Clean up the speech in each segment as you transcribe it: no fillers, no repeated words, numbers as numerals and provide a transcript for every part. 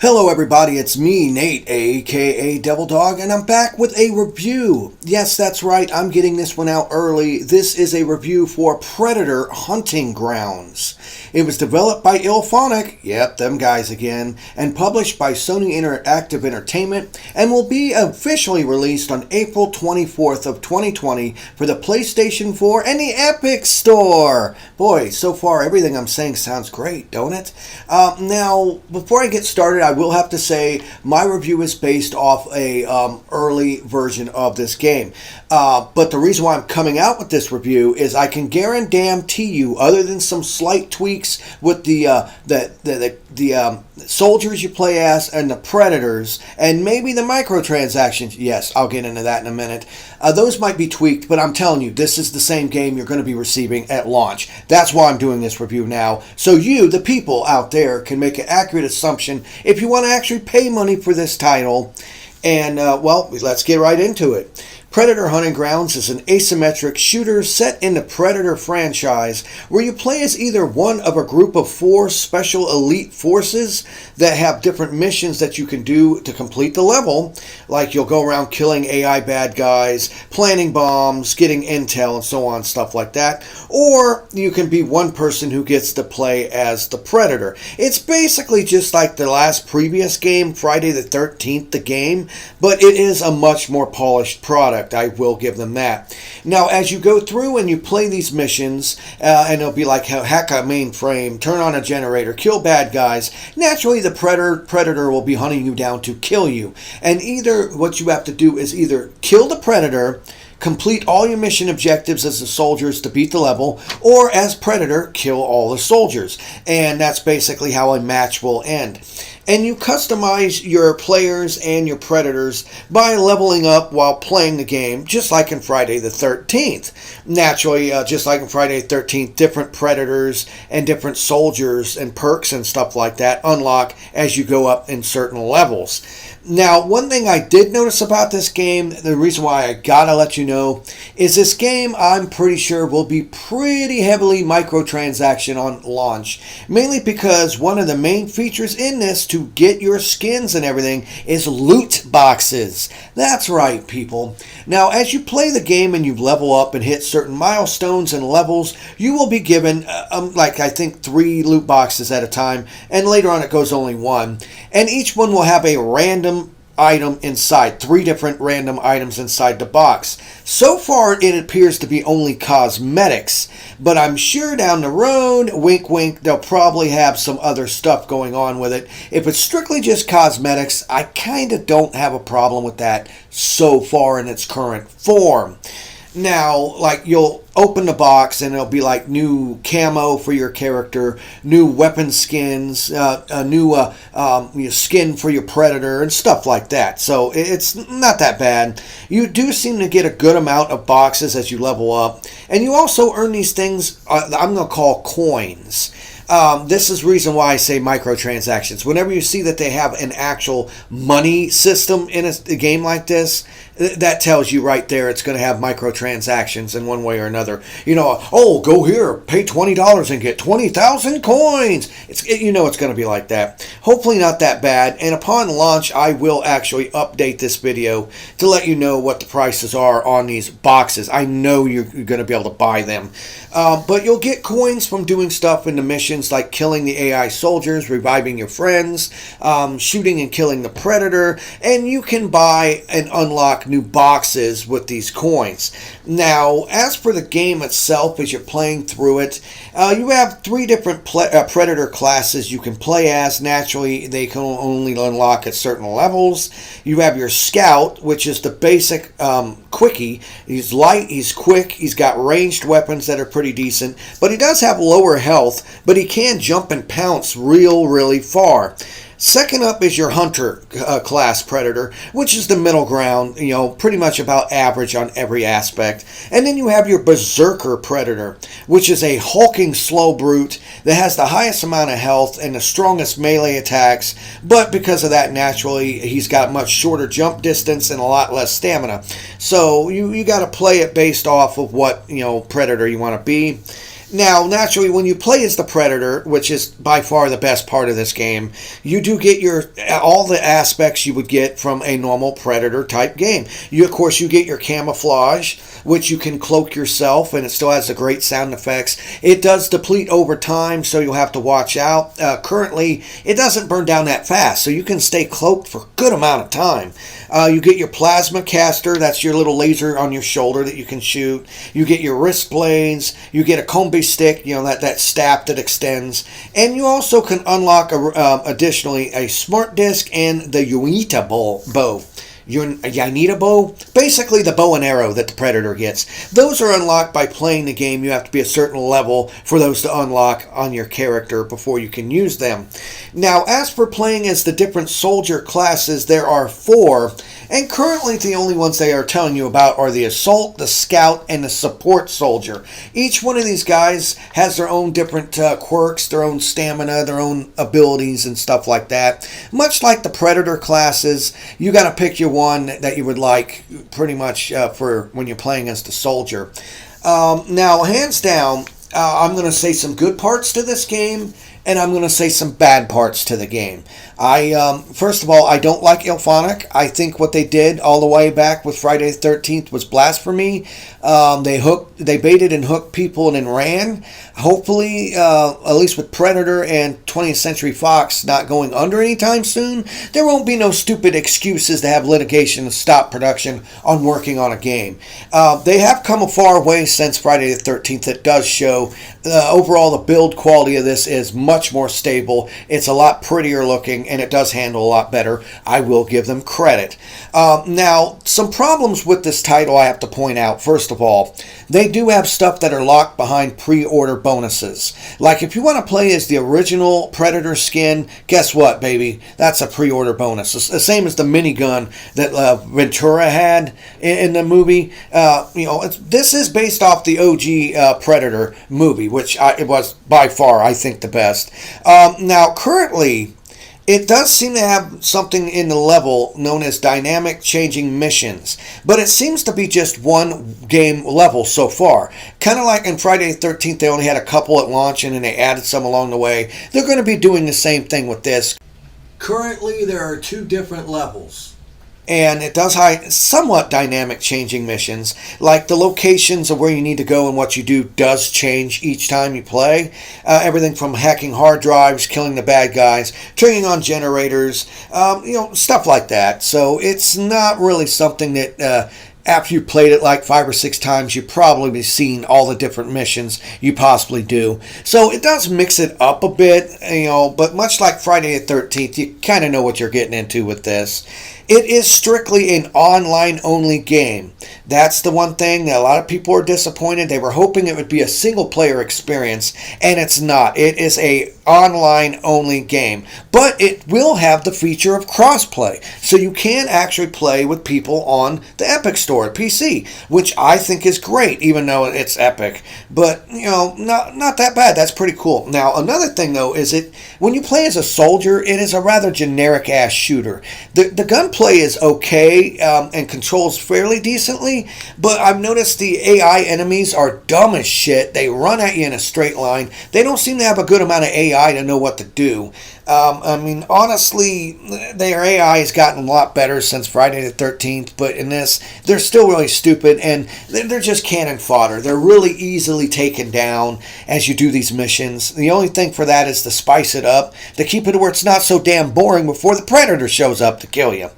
Hello everybody, it's me, Nate, aka Devil Dog, and I'm back with a review. Yes, that's right, I'm getting this one out early. This is a review for Predator Hunting Grounds. It was developed by Illphonic, yep, them guys again, and published by Sony Interactive Entertainment, and will be officially released on April 24th of 2020 for the PlayStation 4 and the Epic Store. Boy, so far everything I'm saying sounds great, don't it? Now, before I get started, I will have to say my review is based off a early version of this game. But the reason why I'm coming out with this review is I can guarantee you, other than some slight tweaks with the soldiers you play as and the predators and maybe the microtransactions. Yes, I'll get into that in a minute. Those might be tweaked, but I'm telling you, this is the same game you're going to be receiving at launch. That's why I'm doing this review now, so you, the people out there, can make an accurate assumption if you want to actually pay money for this title. And, well, let's get right into it. Predator Hunting Grounds is an asymmetric shooter set in the Predator franchise where you play as either one of a group of 4 special elite forces that have different missions that you can do to complete the level. Like you'll go around killing AI bad guys, planting bombs, getting intel, and so on, stuff like that. Or you can be one person who gets to play as the Predator. It's basically just like the last previous game, Friday the 13th, the game, but it is a much more polished product. I will give them that. Now, as you go through and you play these missions, and it'll be like hack a mainframe, turn on a generator, kill bad guys, naturally the predator will be hunting you down to kill you. And either what you have to do is either kill the Predator, complete all your mission objectives as the soldiers to beat the level, or as Predator, kill all the soldiers. And that's basically how a match will end. And you customize your players and your predators by leveling up while playing the game, just like in Friday the 13th. Naturally, just like in Friday the 13th, different predators and different soldiers and perks and stuff like that unlock as you go up in certain levels. Now, one thing I did notice about this game, the reason why I gotta let you know, is this game I'm pretty sure will be pretty heavily microtransaction on launch. Mainly because one of the main features in this to get your skins and everything is loot boxes. That's right, people. Now, as you play the game and you level up and hit certain milestones and levels, you will be given, like I think 3 loot boxes at a time, and later on it goes only 1. And each one will have a random item inside, 3 different random items inside the box. So far it appears to be only cosmetics, but I'm sure down the road, wink wink, they'll probably have some other stuff going on with it. If it's strictly just cosmetics, I kind of don't have a problem with that so far in its current form. Now, like, you'll open the box and it'll be like new camo for your character, new weapon skins, a new skin for your predator, and stuff like that. So it's not that bad. You do seem to get a good amount of boxes as you level up. And you also earn these things I'm going to call coins. This is the reason why I say microtransactions. Whenever you see that they have an actual money system in a game like this, that tells you right there it's going to have microtransactions in one way or another. You know, oh, go here, pay $20 and get 20,000 coins. You know it's going to be like that. Hopefully not that bad. And upon launch, I will actually update this video to let you know what the prices are on these boxes. I know you're going to be able to buy them. But you'll get coins from doing stuff in the missions like killing the AI soldiers, reviving your friends, shooting and killing the Predator, and you can buy and unlock new boxes with these coins. Now, as for the game itself, as you're playing through it, you have 3 different Predator classes you can play as. Naturally, they can only unlock at certain levels. You have your Scout, which is the basic quickie. He's light, he's quick, he's got ranged weapons that are pretty decent, but he does have lower health, but he can jump and pounce really far. Second up is your Hunter class Predator, which is the middle ground, you know, pretty much about average on every aspect. And then you have your Berserker Predator, which is a hulking slow brute that has the highest amount of health and the strongest melee attacks, but because of that, naturally, he's got much shorter jump distance and a lot less stamina. So you got to play it based off of what, you know, Predator you want to be. Now, naturally, when you play as the Predator, which is by far the best part of this game, you do get all the aspects you would get from a normal Predator type game. Of course, you get your camouflage, which you can cloak yourself, and it still has the great sound effects. It does deplete over time, so you'll have to watch out. Currently, it doesn't burn down that fast, so you can stay cloaked for a good amount of time. You get your plasma caster, that's your little laser on your shoulder that you can shoot. You get your wrist blades, you get a combi stick, that staff that extends. And you also can unlock, additionally, a smart disc and the Uinta bow. Yanita bow, basically the bow and arrow that the Predator gets. Those are unlocked by playing the game. You have to be a certain level for those to unlock on your character before you can use them. Now, as for playing as the different soldier classes, there are 4, and currently the only ones they are telling you about are the Assault, the Scout, and the Support Soldier. Each one of these guys has their own different quirks, their own stamina, their own abilities, and stuff like that. Much like the Predator classes, you got to pick your one that you would like pretty much for when you're playing as the soldier. Now, hands down, I'm going to say some good parts to this game, and I'm going to say some bad parts to the game. First of all, I don't like Illphonic. I think what they did all the way back with Friday the 13th was blasphemy. They baited and hooked people and then ran. Hopefully, at least with Predator and 20th Century Fox not going under anytime soon, there won't be no stupid excuses to have litigation to stop production on working on a game. They have come a far way since Friday the 13th. It does show overall the build quality of this is much more stable. It's a lot prettier looking, and it does handle a lot better. I will give them credit. Now, some problems with this title I have to point out. First of all, they do have stuff that are locked behind pre-order bonuses. Like if you want to play as the original Predator skin, guess what, baby? That's a pre-order bonus. It's the same as the minigun that Ventura had in the movie. This is based off the OG Predator movie, which it was by far, I think, the best. Now, currently, it does seem to have something in the level known as dynamic changing missions, but it seems to be just one game level so far. Kind of like in Friday the 13th, they only had a couple at launch and then they added some along the way. They're going to be doing the same thing with this. Currently, there are 2 different levels. And it does hide somewhat dynamic changing missions, like the locations of where you need to go and what you do does change each time you play. Everything from hacking hard drives, killing the bad guys, turning on generators, stuff like that. So it's not really something that after you played it like 5 or 6 times, you've probably seen all the different missions you possibly do. So it does mix it up a bit, but much like Friday the 13th, you kind of know what you're getting into with this. It is strictly an online-only game. That's the one thing that a lot of people are disappointed. They were hoping it would be a single-player experience, and it's not. It is a online-only game. But it will have the feature of crossplay, so you can actually play with people on the Epic Store PC, which I think is great, even though it's Epic. But, not that bad. That's pretty cool. Now, another thing, though, is when you play as a soldier, it is a rather generic-ass shooter. The gunplay is okay and controls fairly decently, but I've noticed the AI enemies are dumb as shit. They run at you in a straight line. They don't seem to have a good amount of AI to know what to do. Honestly, their AI has gotten a lot better since Friday the 13th, but in this, they're still really stupid, and they're just cannon fodder. They're really easily taken down as you do these missions. The only thing for that is to spice it up, to keep it where it's not so damn boring before the Predator shows up to kill you.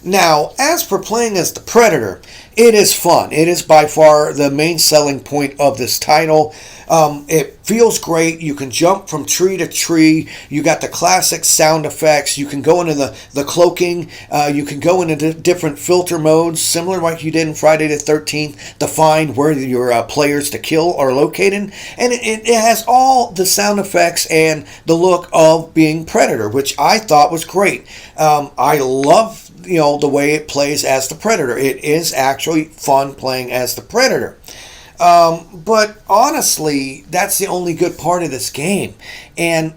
Now, as for playing as the Predator, it is fun. It is by far the main selling point of this title. It feels great. You can jump from tree to tree. You got the classic sound effects. You can go into the cloaking. You can go into different filter modes, similar like you did in Friday the 13th, to find where your players to kill are located. And it has all the sound effects and the look of being Predator, which I thought was great. I love the way it plays as the Predator. It is actually fun playing as the Predator. But honestly, that's the only good part of this game. And,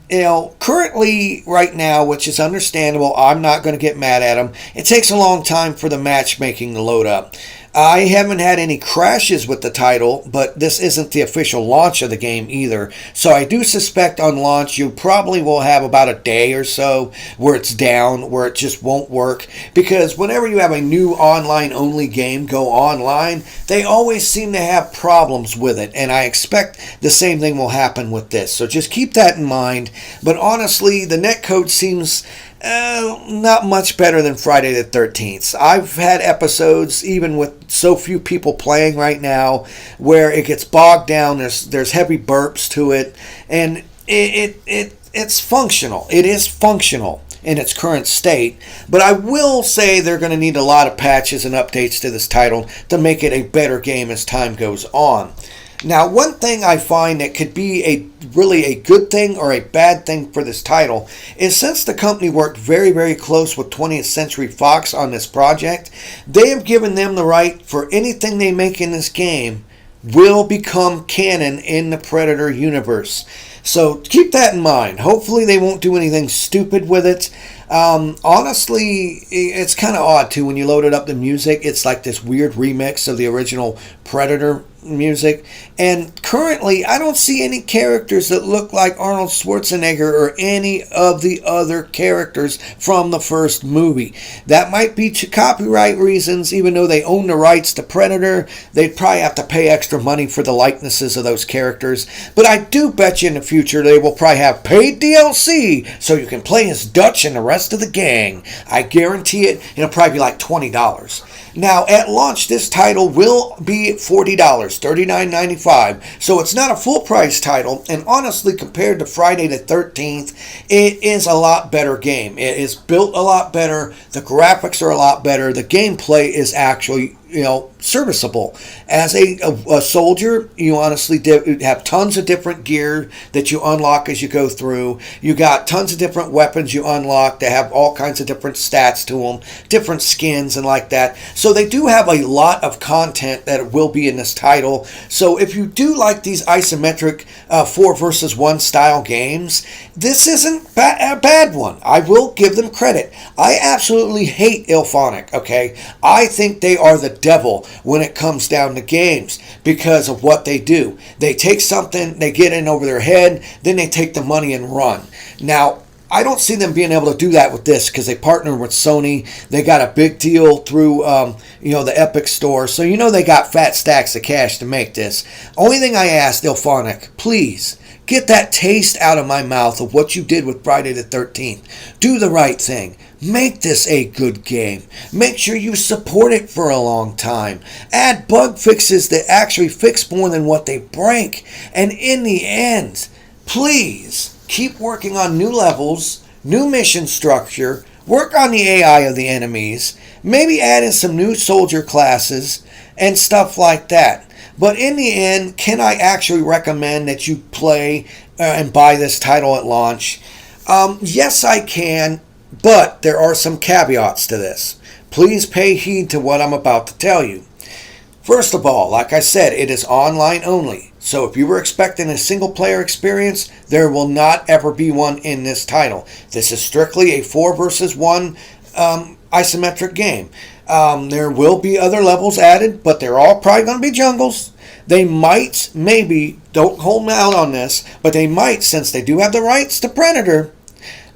currently, right now, which is understandable, I'm not going to get mad at them. It takes a long time for the matchmaking to load up. I haven't had any crashes with the title, but this isn't the official launch of the game either. So I do suspect on launch you probably will have about a day or so where it's down, where it just won't work. Because whenever you have a new online-only game go online, they always seem to have problems with it. And I expect the same thing will happen with this. So just keep that in mind. But honestly, the netcode seems not much better than Friday the 13th. I've had episodes, even with so few people playing right now, where it gets bogged down. There's heavy burps to it, and it's functional. It is functional in its current state, but I will say they're going to need a lot of patches and updates to this title to make it a better game as time goes on. Now, one thing I find that could be really a good thing or a bad thing for this title is since the company worked very, very close with 20th Century Fox on this project, they have given them the right for anything they make in this game will become canon in the Predator universe. So keep that in mind. Hopefully they won't do anything stupid with it. Honestly, it's kind of odd too when you loaded up the music. It's like this weird remix of the original Predator music, and currently I don't see any characters that look like Arnold Schwarzenegger or any of the other characters from the first movie. That might be copyright reasons. Even though they own the rights to Predator, they'd probably have to pay extra money for the likenesses of those characters, but I do bet you in the future they will probably have paid DLC so you can play as Dutch and the rest of the gang. I guarantee it. It'll probably be like $20. Now, at launch, this title will be $40, $39.95. So it's not a full price title. And honestly, compared to Friday the 13th, it is a lot better game. It is built a lot better. The graphics are a lot better. The gameplay is actually, serviceable. As a soldier, you honestly have tons of different gear that you unlock as you go through. You got tons of different weapons you unlock that have all kinds of different stats to them, different skins and like that. So they do have a lot of content that will be in this title. So if you do like these isometric 4 versus 1 style games, this isn't a bad one. I will give them credit. I absolutely hate Illphonic, okay? I think they are the devil when it comes down to games because of what they do. They take something, they get in over their head, then they take the money and run. Now, I don't see them being able to do that with this because they partner with Sony. They got a big deal through, the Epic Store. So they got fat stacks of cash to make this. Only thing I ask, Illphonic, please get that taste out of my mouth of what you did with Friday the 13th. Do the right thing. Make this a good game. Make sure you support it for a long time. Add bug fixes that actually fix more than what they break. And in the end, please keep working on new levels, new mission structure, work on the AI of the enemies, maybe add in some new soldier classes and stuff like that. But in the end, can I actually recommend that you play and buy this title at launch? Yes, I can, but there are some caveats to this. Please pay heed to what I'm about to tell you. First of all, like I said, it is online only. So if you were expecting a single player experience, there will not ever be one in this title. This is strictly a 4 versus 1 isometric game. There will be other levels added, but they're all probably going to be jungles. They might, maybe, don't hold me out on this, but they might, since they do have the rights to Predator,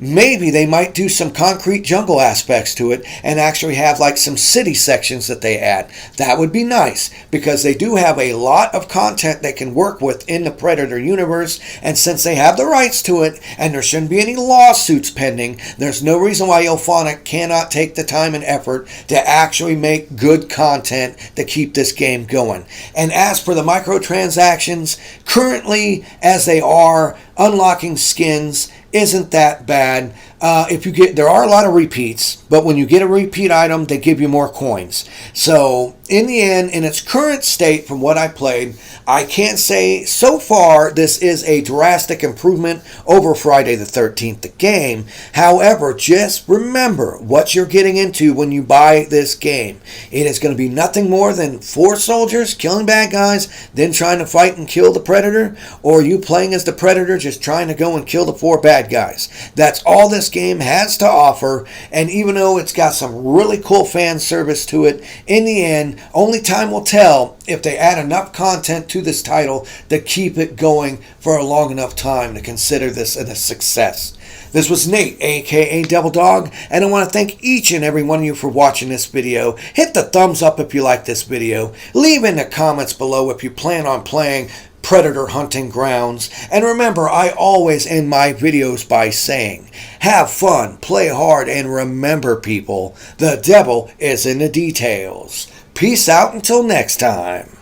maybe they might do some concrete jungle aspects to it and actually have like some city sections that they add. That would be nice because they do have a lot of content they can work with in the Predator universe, and since they have the rights to it and there shouldn't be any lawsuits pending, there's no reason why Illphonic cannot take the time and effort to actually make good content to keep this game going. And as for the microtransactions, currently as they are, unlocking skins isn't that bad. There are a lot of repeats, but when you get a repeat item, they give you more coins. So in the end, in its current state, from what I played, I can't say so far this is a drastic improvement over Friday the 13th, the game. However, just remember what you're getting into when you buy this game. It is going to be nothing more than 4 soldiers killing bad guys, then trying to fight and kill the Predator, or you playing as the Predator just trying to go and kill the 4 bad guys. That's all this this game has to offer, and even though it's got some really cool fan service to it, in the end, only time will tell if they add enough content to this title to keep it going for a long enough time to consider this a success. This was Nate, aka Devil Dog, and I want to thank each and every one of you for watching this video. Hit the thumbs up if you like this video. Leave in the comments below if you plan on playing Predator Hunting Grounds. And remember, I always end my videos by saying, have fun, play hard, and remember, people, the devil is in the details. Peace out until next time.